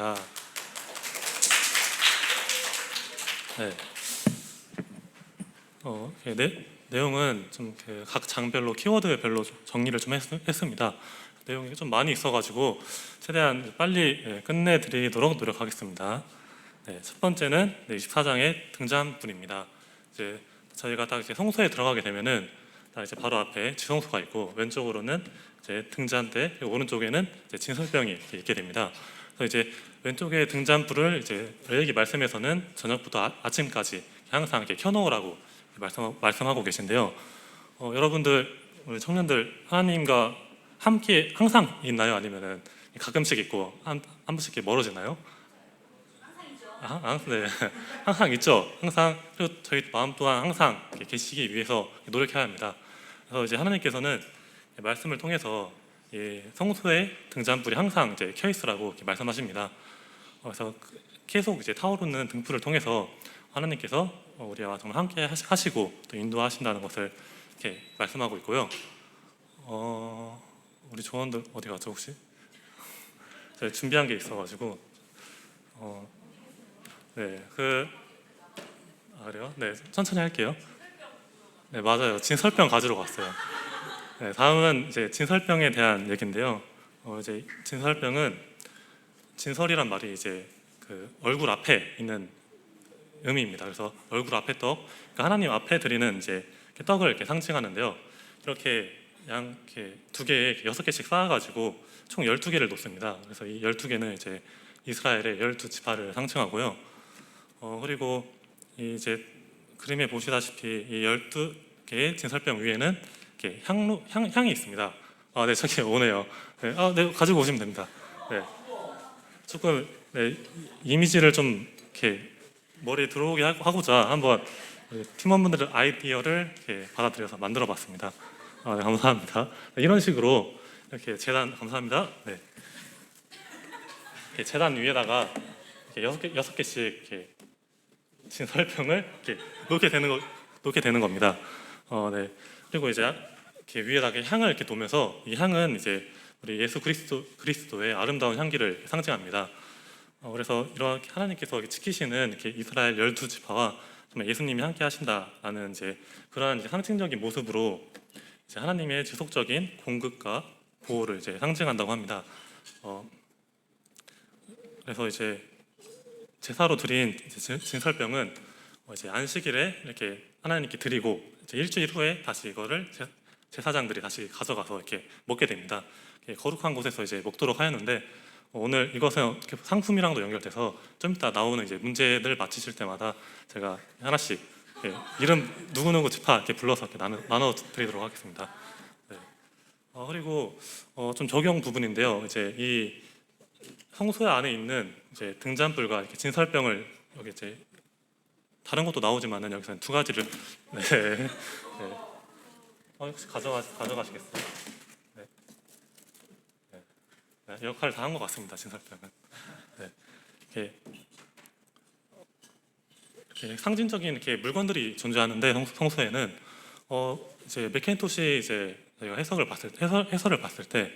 반갑습니다. 네. 내용은 좀 각 장별로 키워드별로 좀 정리를 좀 했습니다. 내용이 좀 많이 있어가지고 최대한 빨리 끝내드리도록 노력하겠습니다. 네, 첫 번째는 24장의 등잔불입니다. 이제 저희가 딱 이제 성소에 들어가게 되면은 딱 이제 바로 앞에 지성소가 있고 왼쪽으로는 이제 등잔대, 그리고 오른쪽에는 이제 진설병이 이렇게 있게 됩니다. 그래서 이제 왼쪽에 등잔불을 이제 레위기 말씀에서는 저녁부터 아침까지 항상 이렇게 켜놓으라고 말씀하고 계신데요. 여러분들 우리 청년들 하나님과 함께 항상 있나요? 아니면은 가끔씩 있고 한 번씩 이렇게 멀어지나요? 네. 항상 있죠. 항상. 그리고 저희 마음 또한 항상 이렇게 계시기 위해서 노력해야 합니다. 그래서 이제 하나님께서는 말씀을 통해서 성소의 등잔불이 항상 이제 켜 있으라고 이렇게 말씀하십니다. 그래서 계속 이제 타오르는 등불을 통해서 하나님께서 우리와 정말 함께 하시고 또 인도하신다는 것을 이렇게 말씀하고 있고요. 우리 조원들 어디 갔죠 혹시? 제가 준비한 게 있어가지고 그래요? 네, 천천히 할게요. 네, 맞아요. 진설병 가지러 갔어요. 네, 다음은 이제 진설병에 대한 얘기인데요. 이제 진설병은 진설이란 말이 이제 그 얼굴 앞에 있는 의미입니다. 그래서 얼굴 앞에 떡, 그러니까 하나님 앞에 드리는 이제 떡을 이렇게 상징하는데요. 이렇게 이렇게 두 개에 6개씩 쌓아가지고 총 12개를 놓습니다. 그래서 이 12개는 이제 이스라엘의 12지파를 상징하고요. 그리고 이제 그림에 보시다시피 이 12개의 진설병 위에는 이렇게 향이 있습니다. 네, 저기 오네요. 네, 가지고 오시면 됩니다. 네, 조금 이미지를 좀 이렇게 머리에 들어오게 하고자 한번 팀원분들의 아이디어를 이렇게 받아들여서 만들어봤습니다. 네, 감사합니다. 네, 이런 식으로 이렇게 재단 감사합니다. 네, 이렇게 재단 위에다가 이렇게 6개씩 이렇게 진설병을 이렇게 놓게 되는 겁니다. 네. 그리고 이제 이렇게 위에다가 향을 이렇게 놓으면서 이 향은 이제 우리 예수 그리스도의 아름다운 향기를 상징합니다. 그래서 이렇게 하나님께서 지키시는 이렇게 이스라엘 12지파와 정말 예수님이 함께 하신다라는 이제 그러한 이제 상징적인 모습으로 이제 하나님의 지속적인 공급과 보호를 이제 상징한다고 합니다. 그래서 이제 제사로 드린 진설병은 이제 안식일에 이렇게 하나님께 드리고 이제 일주일 후에 다시 이거를 제사장들이 다시 가져가서 이렇게 먹게 됩니다. 이렇게 거룩한 곳에서 이제 먹도록 하였는데 오늘 이것은 상품이랑도 연결돼서 좀 이따 나오는 이제 문제를 맞히실 때마다 제가 하나씩 이름 누구누구 지파 이렇게 불러서 이렇게 나눠 드리도록 하겠습니다. 네. 그리고 좀 적용 부분인데요. 이제 이 성소 안에 있는 이제 등잔불과 이렇게 진설병을 여기 이제 다른 것도 나오지만은 여기서는 두 가지를 네. 네. 혹시 가져가시겠어요? 네. 네. 역할 다 한 것 같습니다. 진설병은. 네. 이렇게 상징적인 이렇게 물건들이 존재하는데 성소에는 이제 맥켄토시 이제 저희가 해설을 봤을 때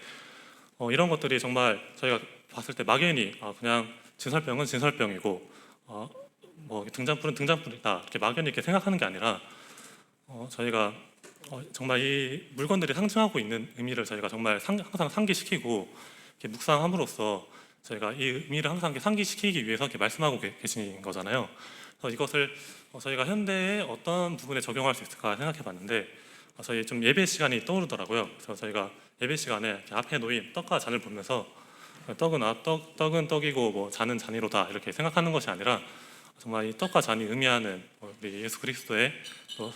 이런 것들이 정말 저희가 봤을 때 막연히 그냥 진설병은 진설병이고 뭐 등잔불은 등잔불이다 이렇게 막연히 이렇게 생각하는 게 아니라 저희가 정말 이 물건들이 상징하고 있는 의미를 저희가 정말 항상 상기시키고 이렇게 묵상함으로써 저희가 이 의미를 항상 이렇게 상기시키기 위해서 이렇게 말씀하고 계신 거잖아요. 그래서 이것을 저희가 현대에 어떤 부분에 적용할 수 있을까 생각해봤는데 저희 좀 예배 시간이 떠오르더라고요. 그래서 저희가 예배 시간에 앞에 놓인 떡과 잔을 보면서 떡은 떡이고 뭐 잔은 잔이로다 이렇게 생각하는 것이 아니라 정말 이 떡과 잔이 의미하는 우리 예수 그리스도의 또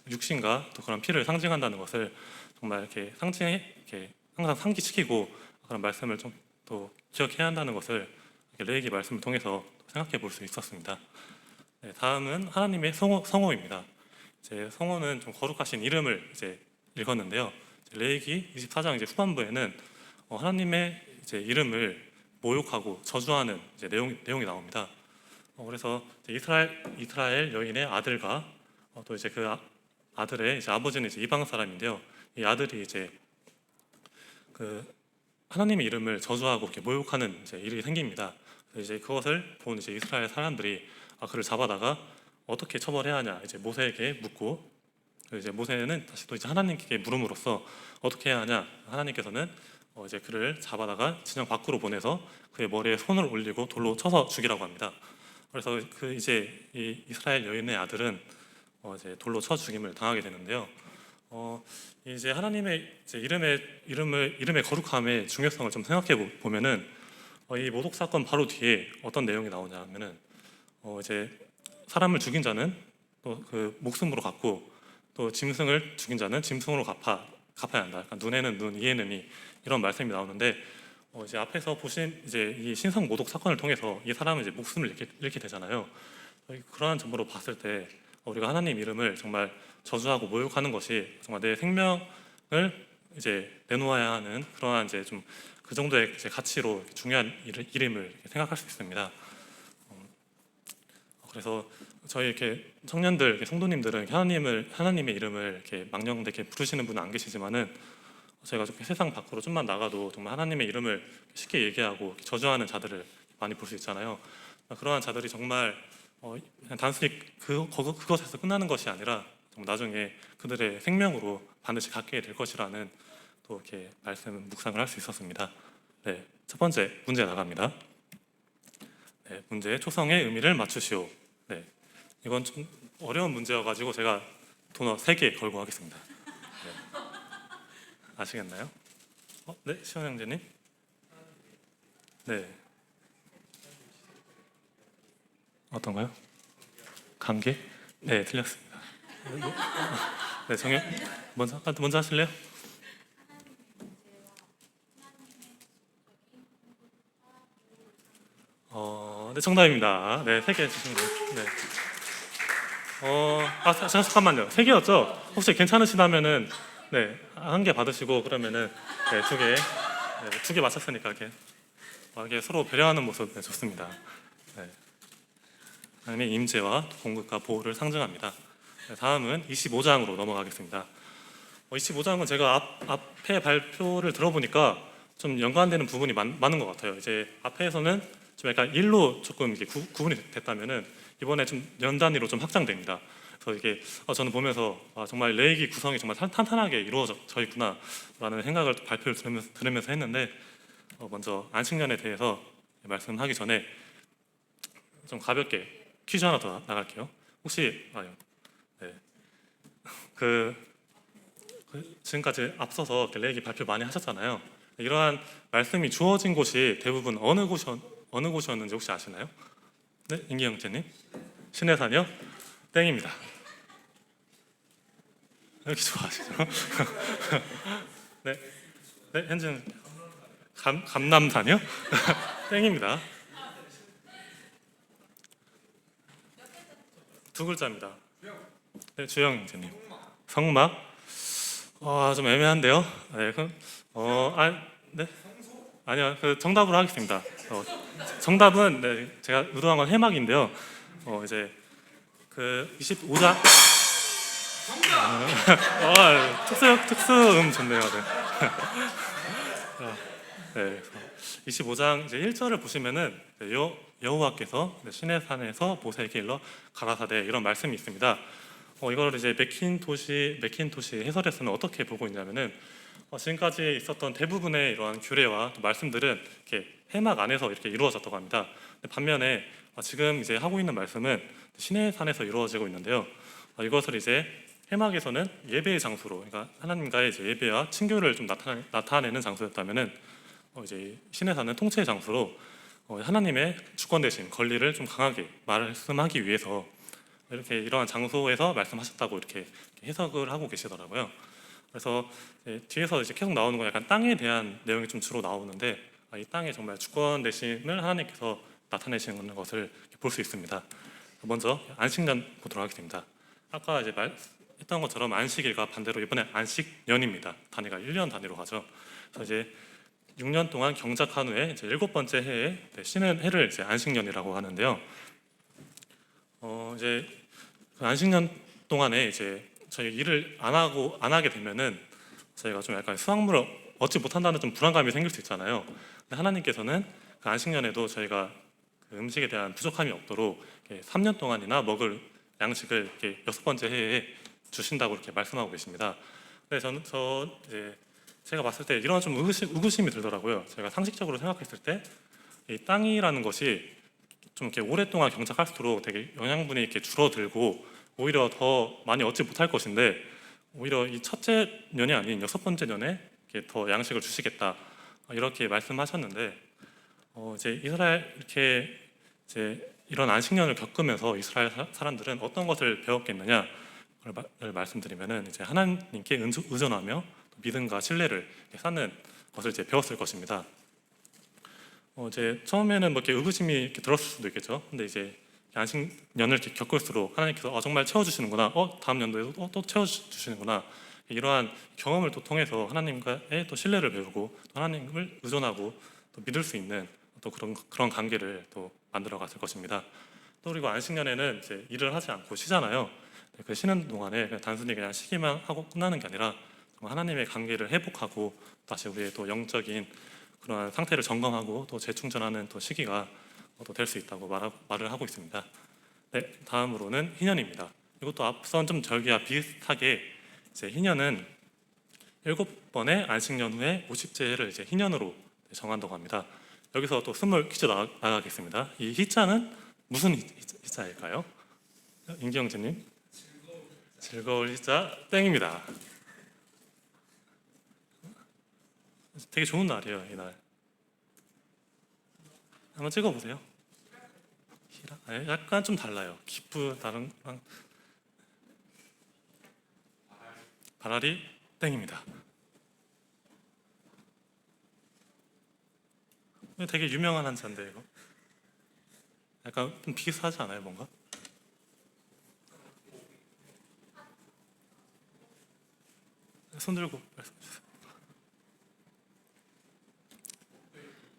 육신과 또 그런 피를 상징한다는 것을 정말 이렇게 이렇게 항상 상기시키고 그런 말씀을 좀 또 기억해야 한다는 것을 레위기 말씀을 통해서 생각해 볼 수 있었습니다. 네, 다음은 하나님의 성호입니다. 이제 성호는 좀 거룩하신 이름을 이제 읽었는데요. 레위기 24장 이제 후반부에는 하나님의 이제 이름을 모욕하고 저주하는 이제 내용이 나옵니다. 그래서 이스라엘 여인의 아들과 또 이제 그 아들의 이제 아버지는 이제 이방 사람인데요. 이 아들이 이제 그 하나님의 이름을 저주하고 이렇게 모욕하는 이제 일이 생깁니다. 이제 그것을 본 이제 이스라엘 사람들이 그를 잡아다가 어떻게 처벌해야 하냐 이제 모세에게 묻고, 이제 모세는 다시 또 이제 하나님께 물음으로써 어떻게 해야 하냐, 하나님께서는 이제 그를 잡아다가 진영 밖으로 보내서 그의 머리에 손을 올리고 돌로 쳐서 죽이라고 합니다. 그래서 그 이제 이 이스라엘 여인의 아들은 이제 돌로 쳐 죽임을 당하게 되는데요. 이제 하나님의 이제 이름의 거룩함의 중요성을 좀 생각해 보면은 이 모독 사건 바로 뒤에 어떤 내용이 나오냐면은 이제 사람을 죽인 자는 또 그 목숨으로 갚고, 또 짐승을 죽인 자는 짐승으로 갚아야 한다. 그러니까 눈에는 눈, 이에는 이, 이런 말씀이 나오는데, 이제 앞에서 보신 이제 이 신성 모독 사건을 통해서 이 사람은 이제 목숨을 잃게 되잖아요. 그러한 점으로 봤을 때 우리가 하나님 이름을 정말 저주하고 모욕하는 것이 정말 내 생명을 이제 내놓아야 하는 그러한 이제 좀 그 정도의 이제 가치로 중요한 일임을 생각할 수 있습니다. 그래서 저희 이렇게 청년들, 이렇게 성도님들은 하나님의 이름을 이렇게 망령되게 부르시는 분은 안 계시지만은, 저희가 좀 세상 밖으로 좀만 나가도 정말 하나님의 이름을 쉽게 얘기하고 저주하는 자들을 많이 볼 수 있잖아요. 그러한 자들이 정말 그냥 단순히 그것에서 끝나는 것이 아니라 정말 나중에 그들의 생명으로 반드시 갖게 될 것이라는 또 이렇게 묵상을 할 수 있었습니다. 네, 첫 번째 문제 나갑니다. 네, 문제 초성의 의미를 맞추시오. 네, 이건 좀 어려운 문제여가지고 제가 도넛 3개 걸고 하겠습니다. 네. 아시겠나요? 네, 시원 형제님. 네, 어떤가요? 감기? 네, 틀렸습니다. 네, 정혁 먼저 하실래요? 네, 정답입니다. 네, 3개 주신 거예요. 네. 잠깐만요. 3개였죠? 혹시 괜찮으시다면은 네, 1개 받으시고, 그러면은 네, 2개, 네, 2개 맞췄으니까 이렇게 서로 배려하는 모습, 네, 좋습니다. 네. 하나님의 임재와 공급과 보호를 상징합니다. 네, 다음은 25장으로 넘어가겠습니다. 25장은 제가 앞에 발표를 들어보니까 좀 연관되는 부분이 많은 것 같아요. 이제 앞에서는 좀 약간 일로 조금 이렇게 구분이 됐다면은 이번에 좀 년 단위로 좀 확장됩니다. 그래서 이게 저는 보면서 정말 레이기 구성이 정말 탄탄하게 이루어져 있구나라는 생각을 발표를 들으면서 했는데, 먼저 안식년에 대해서 말씀하기 전에 좀 가볍게 퀴즈 하나 더 나갈게요. 혹시 네. 그 지금까지 앞서서 레이기 발표 많이 하셨잖아요. 이러한 말씀이 주어진 곳이 대부분 어느 곳이었는지 혹시 아시나요? 네, 임기 형제님. 신해산이요? 땡입니다. 이렇게 좋아하시죠? 네, 네, 현진 감남산이요? 땡입니다. 2글자입니다. 네, 주영 형제님. 성막. 좀 애매한데요. 네, 그럼 네, 아니요, 그 정답으로 하겠습니다. 정답은 네, 제가 의도한 건 해막인데요. 이제 그 25장. 특수음 좋네요. 네. 네, 25장 이제 1절을 보시면은 여호와께서 시내산에서 모세에게 일러 가라사대, 이런 말씀이 있습니다. 이걸 이제 맥킨토시 해설에서는 어떻게 보고 있냐면은 지금까지 있었던 대부분의 이러한 규례와 또 말씀들은 이렇게 해막 안에서 이렇게 이루어졌다고 합니다. 반면에 지금 이제 하고 있는 말씀은 시내산에서 이루어지고 있는데요. 이것을 이제 해막에서는 예배의 장소로, 그러니까 하나님과의 이제 예배와 친교를 좀 나타내는 장소였다면은 이제 시내산은 통치의 장소로 하나님의 주권 대신 권리를 좀 강하게 말씀하기 위해서 이러한 장소에서 말씀하셨다고 이렇게 해석을 하고 계시더라고요. 그래서 뒤에서 이제 계속 나오는 건 약간 땅에 대한 내용이 좀 주로 나오는데, 이 땅에 정말 주권 대신을 하나님께서 나타내시는 것을 볼 수 있습니다. 먼저 안식년 보도록 하겠습니다. 아까 이제 했던 것처럼 안식일과 반대로 이번에 안식년입니다. 단위가 1년 단위로 가죠. 그래서 이제 6년 동안 경작한 후에 이제 7번째 해에 쉬는 해를 이제 안식년이라고 하는데요. 이제 그 안식년 동안에 이제 저희 일을 안 하게 되면은 저희가 좀 약간 수확물을 얻지 못한다는 좀 불안감이 생길 수 있잖아요. 근데 하나님께서는 그 안식년에도 저희가 그 음식에 대한 부족함이 없도록 3년 동안이나 먹을 양식을 이렇게 6번째 해에 주신다고 이렇게 말씀하고 계십니다. 근데 이제 제가 봤을 때 이런 좀 의구심이 들더라고요. 제가 상식적으로 생각했을 때 이 땅이라는 것이 좀 이렇게 오랫동안 경작할수록 되게 영양분이 이렇게 줄어들고 오히려 더 많이 얻지 못할 것인데 오히려 이 첫째 년이 아닌 6번째 년에 이렇게 더 양식을 주시겠다 이렇게 말씀하셨는데 이제 이스라엘 이렇게 이제 이런 안식년을 겪으면서 이스라엘 사람들은 어떤 것을 배웠겠느냐를 말씀드리면은 이제 하나님께 의존하며 믿음과 신뢰를 쌓는 것을 이제 배웠을 것입니다. 이제 처음에는 뭐 이렇게 의구심이 이렇게 들었을 수도 있겠죠. 근데 이제 안식년을 이렇게 겪을수록 하나님께서 정말 채워주시는구나, 다음 연도에도 또 채워주시는구나, 이러한 경험을 또 통해서 하나님과의 또 신뢰를 배우고 또 하나님을 의존하고 또 믿을 수 있는 또 그런 관계를 또 만들어 갔을 것입니다. 또 그리고 안식년에는 이제 일을 하지 않고 쉬잖아요. 그 쉬는 동안에 단순히 그냥 쉬기만 하고 끝나는 게 아니라 하나님의 관계를 회복하고 다시 우리의 또 영적인 그러한 상태를 점검하고 또 재충전하는 또 시기가 또 될 수 있다고 말을 하고 있습니다. 네, 다음으로는 희년입니다. 이것도 앞선 좀 절기와 비슷하게 이제 희년은 7번의 안식년 후에 50제를 이제 희년으로 정한다고 합니다. 여기서 또 스몰 퀴즈 나가겠습니다. 이 희자는 무슨 희자일까요? 임기영재님? 즐거울 희자 땡입니다. 되게 좋은 날이에요, 이날. 한번 찍어보세요. 약간 좀 달라요. 다른 바라리 땡입니다. 되게 유명한 한자인데 이거 약간 좀 비슷하지 않아요, 뭔가? 손 들고 말씀해 주세요.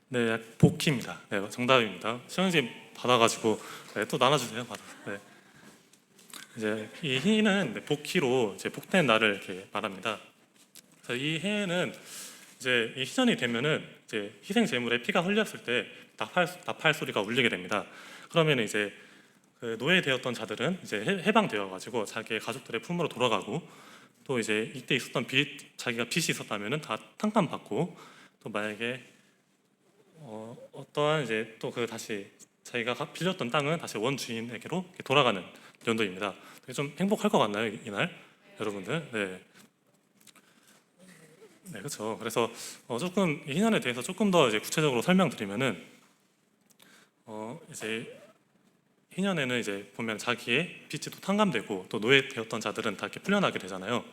네, 복희입니다. 네, 정답입니다. 시원님 받아가지고 또 나눠주세요. 받아서. 네. 이제 이 희는 복희로 이제 복된 날을 이렇게 말합니다. 그래서 이 해에는 이제 이 희전이 되면은 이제 희생 제물에 피가 흘렸을 때 나팔 소리가 울리게 됩니다. 그러면 이제 그 노예되었던 자들은 이제 해방되어 가지고 자기의 가족들의 품으로 돌아가고 또 이제 이때 있었던 자기가 빚이 있었다면은 다 탕감받고 또 만약에 어떠한 이제 또 그 다시 자기가 빌렸던 땅은 다시 원주인에게로 돌아가는 연도입니다. 되게 좀 행복할 것 같나요, 이날 여러분들? 네. 네, 그렇죠. 그래서 조금 이 희년에 대해서 조금 더 이제 구체적으로 설명드리면은 이제 희년에는 이제 보면 자기의 빚이 또 탕감되고 또 노예되었던 자들은 다 이렇게 풀려나게 되잖아요.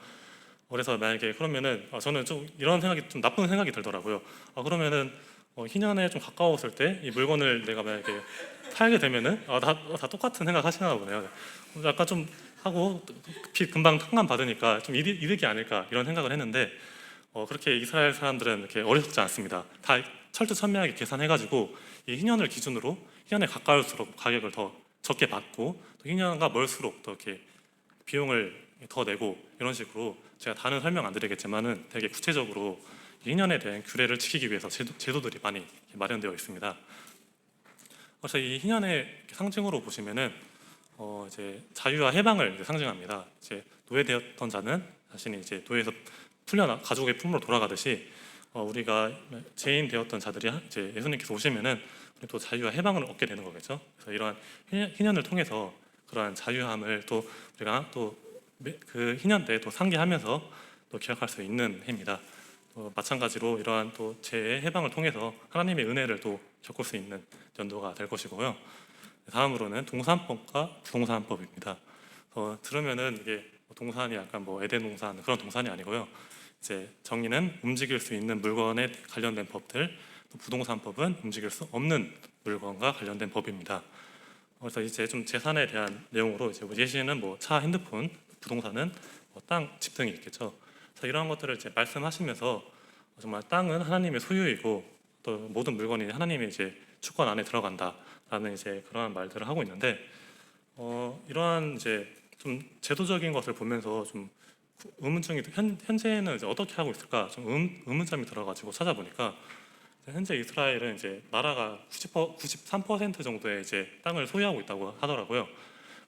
그래서 만약에 그러면은 저는 좀 이런 생각이 좀 나쁜 생각이 들더라고요. 그러면은 희년에 좀 가까웠을 때 이 물건을 내가 만약에 팔게 되면은 다 똑같은 생각 하시나 보네요. 약간 좀 하고 빚 금방 탕감 받으니까 좀 이득이 아닐까 이런 생각을 했는데 그렇게 이스라엘 사람들은 이렇게 어리석지 않습니다. 다 철두철미하게 계산해가지고 이 희년을 기준으로 희년에 가까울수록 가격을 더 적게 받고 또 희년과 멀수록 더 이렇게 비용을 더 내고 이런 식으로 제가 다는 설명 안 드리겠지만은 되게 구체적으로 이 희년에 대한 규례를 지키기 위해서 제도들이 많이 마련되어 있습니다. 그래서 이 희년의 상징으로 보시면은 이제 자유와 해방을 이제 상징합니다. 이제 노예되었던 자는 자신이 이제 노예에서 풀려나 가족의 품으로 돌아가듯이 우리가 죄인 되었던 자들이 이제 예수님께서 오시면은 우리 또 자유와 해방을 얻게 되는 거겠죠. 그래서 이러한 희년을 통해서 그러한 자유함을 또 우리가 또 그 희년 때 또 상기하면서 또 기억할 수 있는 해입니다. 마찬가지로 이러한 또 죄의 해방을 통해서 하나님의 은혜를 또 겪을 수 있는 연도가 될 것이고요. 다음으로는 동산법과 부동산법입니다. 들으면은 이게 동산이 약간 뭐 에덴 동산 그런 동산이 아니고요. 이제 정의는 움직일 수 있는 물건에 관련된 법들, 또 부동산법은 움직일 수 없는 물건과 관련된 법입니다. 그래서 이제 좀 재산에 대한 내용으로 이제 예시는 뭐 차, 핸드폰, 부동산은 뭐 땅, 집 등이 있겠죠. 그래서 이러한 것들을 이제 말씀하시면서 정말 땅은 하나님의 소유이고 또 모든 물건이 하나님의 이제 주권 안에 들어간다라는 이제 그러한 말들을 하고 있는데 이러한 이제 좀 제도적인 것을 보면서 좀 의문점이 현재는 이제 어떻게 하고 있을까 좀 의문점이 들어가지고 찾아보니까 현재 이스라엘은 이제 나라가 93% 정도의 이제 땅을 소유하고 있다고 하더라고요.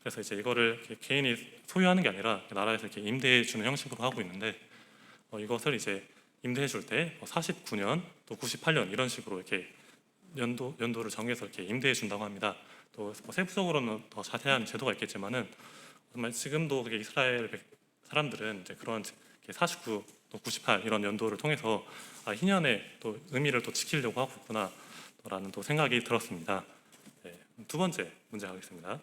그래서 이제 이거를 이렇게 개인이 소유하는 게 아니라 나라에서 이렇게 임대해 주는 형식으로 하고 있는데 이것을 이제 임대해 줄 때 49년 또 98년 이런 식으로 이렇게 연도를 정해서 이렇게 임대해 준다고 합니다. 또 세부적으로는 더 자세한 제도가 있겠지만은 정말 지금도 그게 이스라엘 사람들은 이제 그런 49, 또 98 이런 연도를 통해서 희년의 또 의미를 또 지키려고 하고 있구나라는 또 생각이 들었습니다. 네, 두 번째 문제 가겠습니다.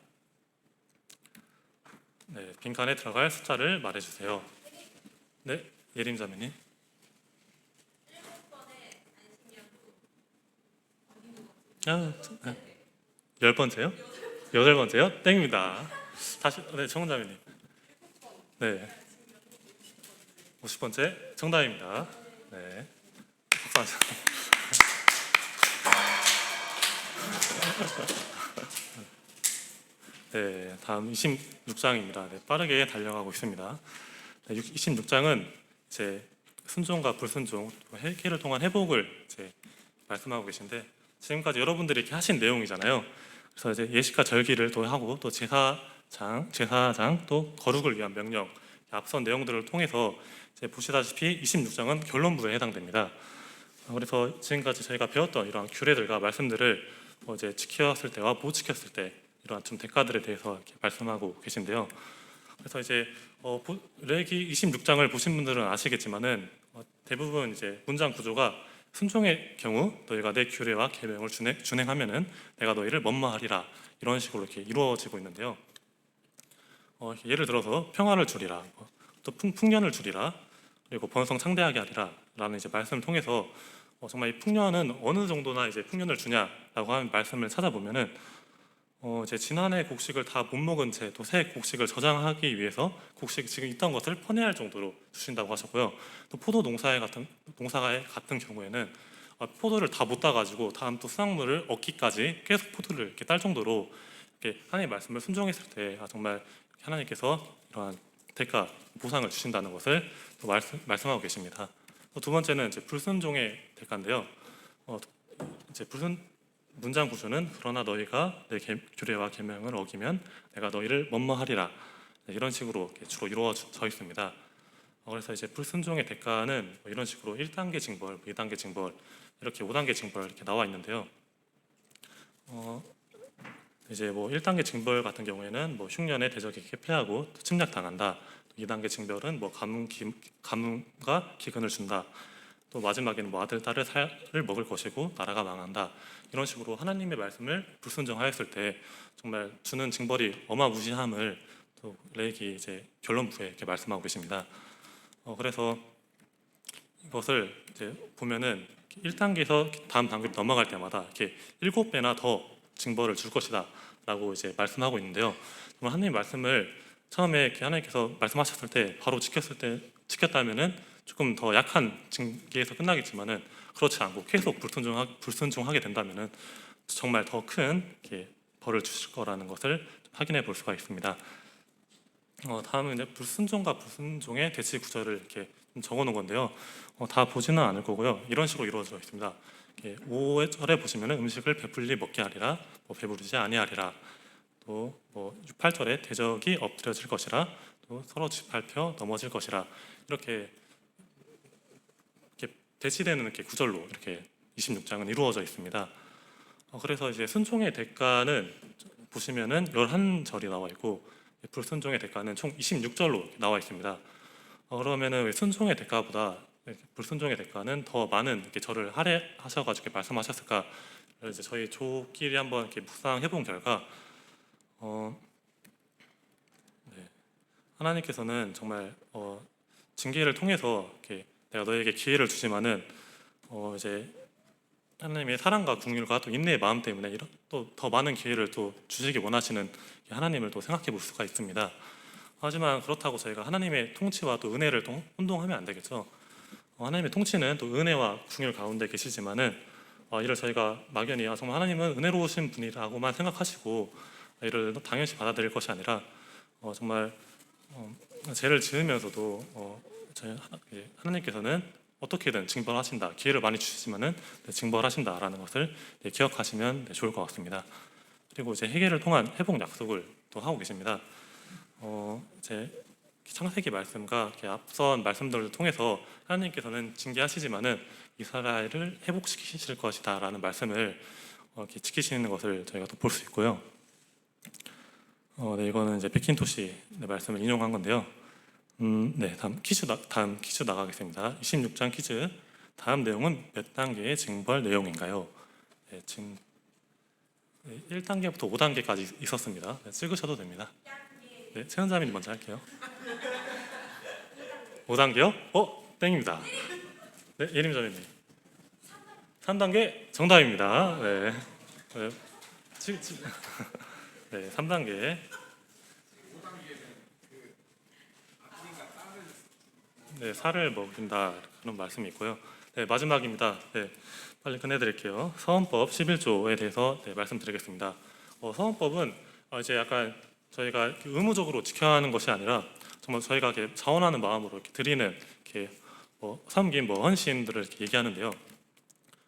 네, 빈칸에 들어갈 숫자를 말해주세요. 네, 예림 자매님. 10번째요? 8번째요? 땡입니다. 다시 네, 정은 자매님. 네, 50번째 정답입니다. 네, 박수. 네, 다음 26장입니다. 네, 빠르게 달려가고 있습니다. 네, 26장은 이제 순종과 불순종, 회개를 통한 회복을 이제 말씀하고 계신데 지금까지 여러분들이 이렇게 하신 내용이잖아요. 그래서 이제 예식과 절기를 또 하고 또 제사장 또 거룩을 위한 명령 앞선 내용들을 통해서 이제 보시다시피 26장은 결론부에 해당됩니다. 그래서 지금까지 저희가 배웠던 이러한 규례들과 말씀들을 이제 지켰을 때와 못 지켰을 때 이러한 좀 대가들에 대해서 이렇게 말씀하고 계신데요. 그래서 이제 레위기 26장을 보신 분들은 아시겠지만은 대부분 이제 문장 구조가 순종의 경우 너희가 내 규례와 계명을 준행하면은 내가 너희를 뭐뭐하리라 이런 식으로 이렇게 이루어지고 있는데요. 예를 들어서 평화를 주리라, 또 풍년을 주리라, 그리고 번성 창대하게 하리라 라는 이제 말씀을 통해서 정말 이 풍년은 어느 정도나 이제 풍년을 주냐라고 하는 말씀을 찾아보면은 제 지난해 곡식을 다 못 먹은 채 또 새 곡식을 저장하기 위해서 곡식 지금 있던 것을 퍼내할 정도로 주신다고 하셨고요. 또 포도 농사에 같은 경우에는 포도를 다 못 따가지고 다음 또 수확물을 얻기까지 계속 포도를 이렇게 딸 정도로 이렇게 하나님의 말씀을 순종했을 때 정말 하나님께서 이러한 대가 보상을 주신다는 것을 또 말씀하고 계십니다. 또 두 번째는 이제 불순종의 대가인데요. 이제 문장 구조는 그러나 너희가 내 규례와 계명을 어기면 내가 너희를 뭐뭐하리라 이런 식으로 주로 이루어져 있습니다. 그래서 이제 불순종의 대가는 이런 식으로 1단계 징벌, 2단계 징벌, 이렇게 5단계 징벌 이렇게 나와 있는데요. 이제 1단계 징벌 같은 경우에는 흉년에 대적에게 패하고 침략당한다. 2단계 징벌은 가뭄과 기근을 준다. 또 마지막에는 아들, 딸을 살을 먹을 것이고 나라가 망한다. 이런 식으로 하나님의 말씀을 불순종하였을 때 정말 주는 징벌이 어마무시함을 또 레위기 이제 결론부에 이렇게 말씀하고 계십니다. 그래서 이것을 이제 보면은 1단계에서 다음 단계로 넘어갈 때마다 이렇게 7배나 더 징벌을 줄 것이다라고 이제 말씀하고 있는데요. 정말 하나님의 말씀을 처음에 이렇게 하나님께서 말씀하셨을 때 바로 지켰다면은 조금 더 약한 징계에서 끝나겠지만은 그렇지 않고 계속 불순종하게 된다면은 정말 더 큰 벌을 주실 거라는 것을 확인해 볼 수가 있습니다. 다음은 이제 불순종과 불순종의 대치 구절을 이렇게 적어 놓은 건데요. 다 보지는 않을 거고요. 이런 식으로 이루어져 있습니다. 5절에 보시면은 음식을 배불리 먹게 하리라, 배부르지 아니하리라. 또 8절에 대적이 엎드려질 것이라, 또 서로 짓밟혀 넘어질 것이라. 이렇게 대치되는 이렇게 구절로 이렇게 26장은 이루어져 있습니다. 그래서 이제 순종의 대가는 보시면은 11절이 나와 있고 불순종의 대가는 총 26절로 나와 있습니다. 그러면은 왜 순종의 대가보다 불순종의 대가는 더 많은 이렇게 저를 할애하셔가지고 말씀하셨을까? 이제 저희 조끼리 한번 이렇게 묵상해 본 결과, 하나님께서는 정말 징계를 통해서 이렇게 내가 너에게 기회를 주지만은 이제 하나님의 사랑과 긍휼과 또 인내의 마음 때문에 또 더 많은 기회를 또 주시기 원하시는 하나님을 또 생각해 볼 수가 있습니다. 하지만 그렇다고 저희가 하나님의 통치와 또 은혜를 또 혼동하면 안 되겠죠. 하나님의 통치는 또 은혜와 긍휼 가운데 계시지만은 이를 저희가 막연히 정말 하나님은 은혜로우신 분이라고만 생각하시고 이를 당연시 받아들일 것이 아니라 정말 죄를 지으면서도 하나님께서는 어떻게든 징벌하신다. 기회를 많이 주시지만은 징벌하신다라는 것을 기억하시면 좋을 것 같습니다. 그리고 이제 회개를 통한 회복 약속을 또 하고 계십니다. 이제 창세기 말씀과 이렇게 앞선 말씀들을 통해서 하나님께서는 징계하시지만은 이스라엘을 회복시키실 것이다라는 말씀을 이렇게 지키시는 것을 저희가 또 볼 수 있고요. 네, 이거는 이제 베킨토시 말씀을 인용한 건데요. 네, 다음 퀴즈 나가겠습니다. 26장 퀴즈. 다음 내용은 몇 단계의 징벌 내용인가요? 네, 지금 1단계부터 5단계까지 있었습니다. 네, 찍으셔도 됩니다. 네, 최은자님 먼저 할게요. 5단계요? 땡입니다. 네, 예림자매님. 3단계 정답입니다. 네, 네, 네 3단계. 네, 살을 먹인다 그런 말씀이 있고요. 네, 마지막입니다. 네, 빨리 끝내드릴게요. 서원법 11조에 대해서 말씀드리겠습니다. 서원법은 이제 약간 저희가 의무적으로 지켜야 하는 것이 아니라 정말 저희가 이렇게 자원하는 마음으로 이렇게 드리는 이렇게 섬김, 헌신들을 이렇게 얘기하는데요.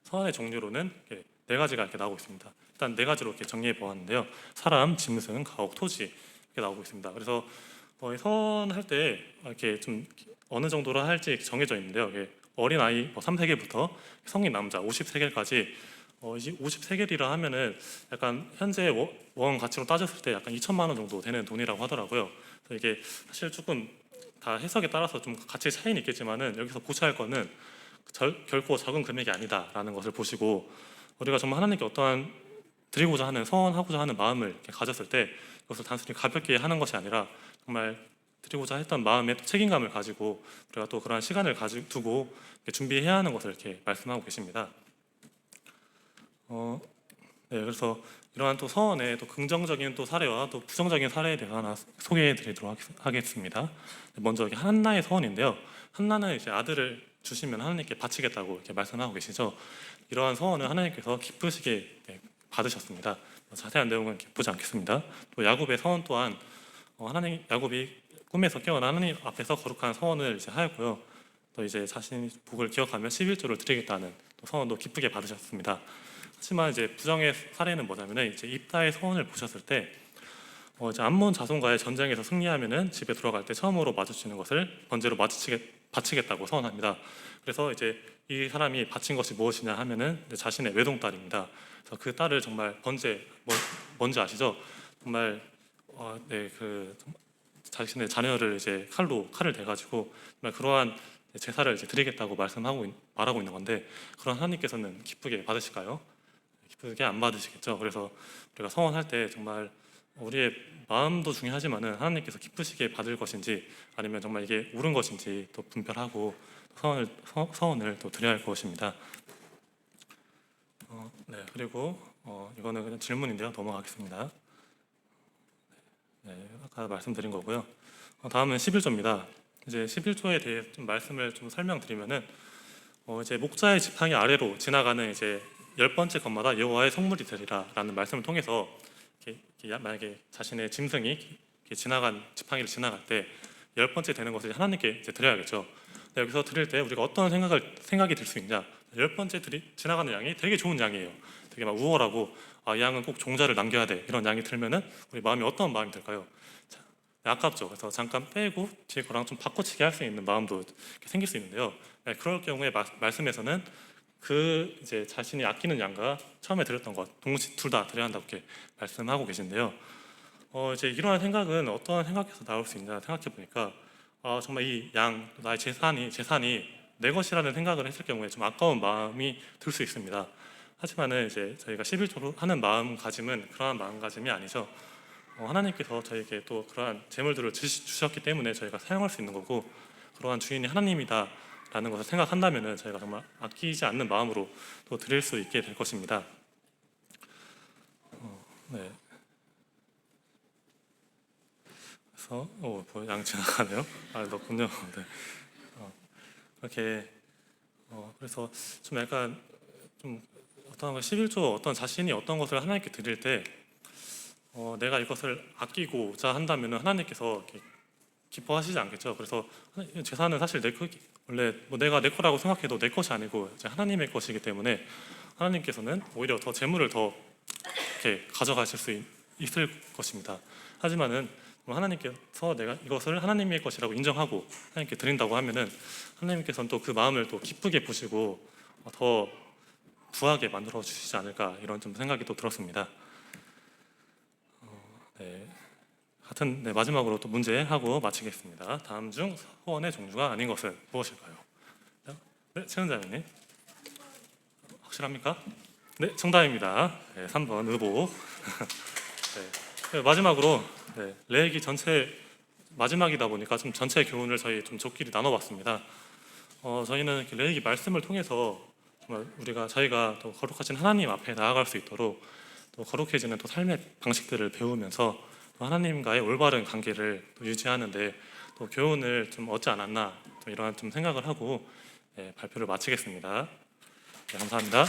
서원의 종류로는 이렇게 네 가지가 이렇게 나오고 있습니다. 일단 네 가지로 이렇게 정리해 보았는데요. 사람, 짐승, 가옥, 토지 이렇게 나오고 있습니다. 그래서 서원할 때 이렇게 좀 어느 정도로 할지 정해져 있는데요. 어린 아이 3세겔부터 성인 남자 50세겔까지 50세겔이라 하면은 약간 현재 원 가치로 따졌을 때 약간 2천만 원 정도 되는 돈이라고 하더라고요. 그래서 이게 사실 조금 다 해석에 따라서 좀 가치 차이는 있겠지만은 여기서 보셔야 할 거는 결코 적은 금액이 아니다라는 것을 보시고 우리가 정말 하나님께 어떠한 드리고자 하는 서원하고자 하는 마음을 이렇게 가졌을 때 이것을 단순히 가볍게 하는 것이 아니라 정말 드리고자 했던 마음의 책임감을 가지고 우리가 또 그러한 시간을 두고 준비해야 하는 것을 이렇게 말씀하고 계십니다. 네, 그래서 이러한 또 서원의 또 긍정적인 또 사례와 또 부정적인 사례에 대해서 하나 소개해드리도록 하겠습니다. 먼저 한나의 서원인데요. 한나는 이제 아들을 주시면 하나님께 바치겠다고 이렇게 말씀하고 계시죠. 이러한 서원을 하나님께서 기쁘시게 받으셨습니다. 자세한 내용은 보지 않겠습니다. 또 야곱의 서원 또한 야곱이 꿈에서 깨어나 하나님 앞에서 거룩한 서원을 이제 하였고요. 또 이제 자신의 복을 기억하며 11조를 드리겠다는 또 서원도 기쁘게 받으셨습니다. 하지만 이제 부정의 사례는 뭐냐면은 이제 입다의 서원을 보셨을 때 이제 암몬 자손과의 전쟁에서 승리하면은 집에 돌아갈 때 처음으로 마주치는 것을 번제로 바치겠다고 서원합니다. 그래서 이제 이 사람이 바친 것이 무엇이냐 하면은 자신의 외동딸입니다. 그래서 그 딸을 정말 뭔지 아시죠? 정말 자신의 자녀를 이제 칼을 대가지고 정말 그러한 제사를 이제 드리겠다고 말하고 있는 건데 그런 하나님께서는 기쁘게 받으실까요? 기쁘게 안 받으시겠죠. 그래서 우리가 서원할 때 정말 우리의 마음도 중요하지만은 하나님께서 기쁘시게 받을 것인지 아니면 정말 이게 옳은 것인지 또 분별하고 서원을 또 드려야 할 것입니다. 네, 그리고 이거는 그냥 질문인데요. 넘어가겠습니다. 네, 아까 말씀드린 거고요. 다음은 11조입니다. 이제 11조에 대해 좀 말씀을 좀 설명드리면은 이제 목자의 지팡이 아래로 지나가는 이제 10번째 것마다 여호와의 성물이 되리라라는 말씀을 통해서 만약에 자신의 짐승이 지팡이를 지나갈 때 10번째 되는 것을 하나님께 이제 드려야겠죠. 여기서 드릴 때 우리가 어떤 생각이 들 수 있냐? 10번째 지나가는 양이 되게 좋은 양이에요. 되게 막 우월하고 이 양은 꼭 종자를 남겨야 돼 이런 양이 들면은 우리 마음이 어떤 마음이 들까요? 아깝죠. 그래서 잠깐 빼고 뒤에 거랑 좀 바꿔치기 할 수 있는 마음도 생길 수 있는데요. 그럴 경우에 말씀에서는 그 이제 자신이 아끼는 양과 처음에 드렸던 것 동시 둘 다 드려야 한다고 이렇게 말씀하고 계신데요. 이제 이러한 생각은 어떤 생각에서 나올 수 있냐 생각해 보니까 정말 이 양 나의 재산이 내 것이라는 생각을 했을 경우에 좀 아까운 마음이 들 수 있습니다. 하지만은 이제 저희가 11조로 하는 마음가짐은 그러한 마음가짐이 아니죠. 하나님께서 저에게 또 그러한 재물들을 주셨기 때문에 저희가 사용할 수 있는 거고 그러한 주인이 하나님이다라는 것을 생각한다면은 저희가 정말 아끼지 않는 마음으로 또 드릴 수 있게 될 것입니다. 네. 그래서 양 지나가네요. 그렇군요. 네. 이렇게 그래서 좀 약간 좀 어떤 11조 어떤 자신이 어떤 것을 하나님께 드릴 때 내가 이것을 아끼고자 한다면 하나님께서 기뻐하시지 않겠죠. 그래서 재산은 사실 원래 뭐 내가 내 거라고 생각해도 내 것이 아니고 이제 하나님의 것이기 때문에 하나님께서는 오히려 더 재물을 더 이렇게 가져가실 수 있을 것입니다. 하지만은 뭐 하나님께서 내가 이것을 하나님의 것이라고 인정하고 하나님께 드린다고 하면은 하나님께서는 또 그 마음을 또 기쁘게 보시고 더 부하게 만들어 주시지 않을까 이런 좀 생각이 또 들었습니다. 네. 하여튼 네, 마지막으로 또 문제 하고 마치겠습니다. 다음 중 소원의 종류가 아닌 것은 무엇일까요? 네, 최은자매님 확실합니까? 네, 정답입니다. 네, 3번 의복. 네, 마지막으로 네, 레이기 전체 마지막이다 보니까 좀 전체 교훈을 저희 좀 족끼리 나눠봤습니다. 저희는 이렇게 레이기 말씀을 통해서 정말 저희가 또 거룩하신 하나님 앞에 나아갈 수 있도록 또 거룩해지는 또 삶의 방식들을 배우면서 또 하나님과의 올바른 관계를 또 유지하는데 또 교훈을 좀 얻지 않았나 또 이러한 좀 생각을 하고 발표를 마치겠습니다. 네, 감사합니다.